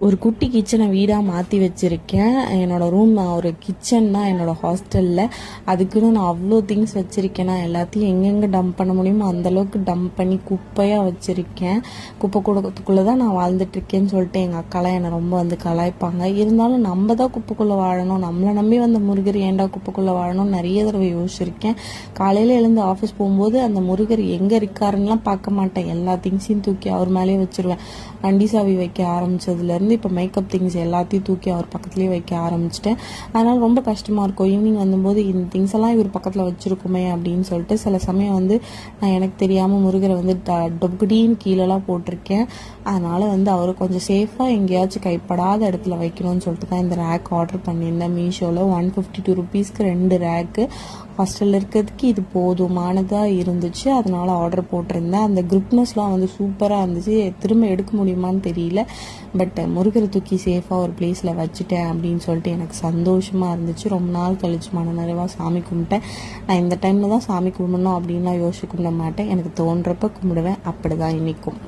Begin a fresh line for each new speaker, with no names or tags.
ஒரு குட்டி கிச்சனை வீடாக மாற்றி வச்சுருக்கேன். என்னோடய ரூம் ஒரு கிச்சன் தான் என்னோடய ஹாஸ்டலில். அதுக்குன்னு நான் அவ்வளோ திங்ஸ் வச்சுருக்கேன். நான் எல்லாத்தையும் எங்கெங்கே டம்ப் பண்ண முடியுமோ அந்தளவுக்கு டம்ப் பண்ணி குப்பையாக வச்சுருக்கேன். குப்பை கூடத்துக்குள்ளே தான் நான் வாழ்ந்துட்டுருக்கேன்னு சொல்லிட்டு எங்கள் அக்காலாம் என்னை ரொம்ப வந்து கலாய்ப்பாங்க. இருந்தாலும் நம்ம தான் குப்பைக்குள்ளே வாழணும், நம்மளை நம்பி வந்த முருகர் ஏன்டா குப்பைக்குள்ளே வாழணும்னு நிறைய தடவை யோசிச்சிருக்கேன். காலையில் எழுந்து ஆஃபீஸ் போகும்போது அந்த முருகர் எங்கே இருக்காருன்னெலாம் பார்க்க மாட்டேன். எல்லா திங்ஸையும் தூக்கி அவர் மேலேயே வச்சுருவேன். வண்டி சாவி வைக்க ஆரம்பித்ததுலேருந்து இப்போ மேக்கப் திங்ஸ் எல்லாத்தையும் தூக்கி அவர் பக்கத்துலேயே வைக்க ஆரம்பிச்சிட்டேன். அதனால் ரொம்ப கஷ்டமாக இருக்கும். ஈவினிங் வந்தபோது இந்த திங்ஸ் எல்லாம் இவர் பக்கத்தில் வச்சுருக்குமே அப்படின்னு சொல்லிட்டு சில சமயம் வந்து நான் எனக்கு தெரியாமல் முருகரை வந்து டொபுடின்னு கீழெல்லாம் போட்டிருக்கேன். அதனால் வந்து அவர் கொஞ்சம் சேஃபாக எங்கேயாச்சும் கைப்படாத இடத்துல வைக்கணும்னு சொல்லிட்டு தான் இந்த ரேக் ஆர்டர் பண்ணியிருந்தேன் மீஷோவில். 152 ரூபீஸ்க்கு 2 ரேக்கு. ஹாஸ்டலில் இருக்கிறதுக்கு இது போதுமானதாக இருந்துச்சு. அதனால் ஆர்டர் போட்டிருந்தேன். அந்த கிரிப்னஸ்லாம் வந்து சூப்பராக இருந்துச்சு. திரும்ப எடுக்க முடியுமான்னு தெரியல. பட் முருகரை தூக்கி சேஃபாக ஒரு பிளேஸில் வச்சுட்டேன் அப்படின்னு சொல்லிட்டு எனக்கு சந்தோஷமாக இருந்துச்சு. ரொம்ப நாள் கழிச்சு மன நிறைவாக சாமி கும்பிட்டேன். நான் இந்த டைமில் தான் சாமி கும்பிடணும் அப்படின்லாம் யோசிச்சு கும்பிட மாட்டேன். எனக்கு தோன்றப்ப கும்பிடுவேன். அப்படி தான் இன்றைக்கும்.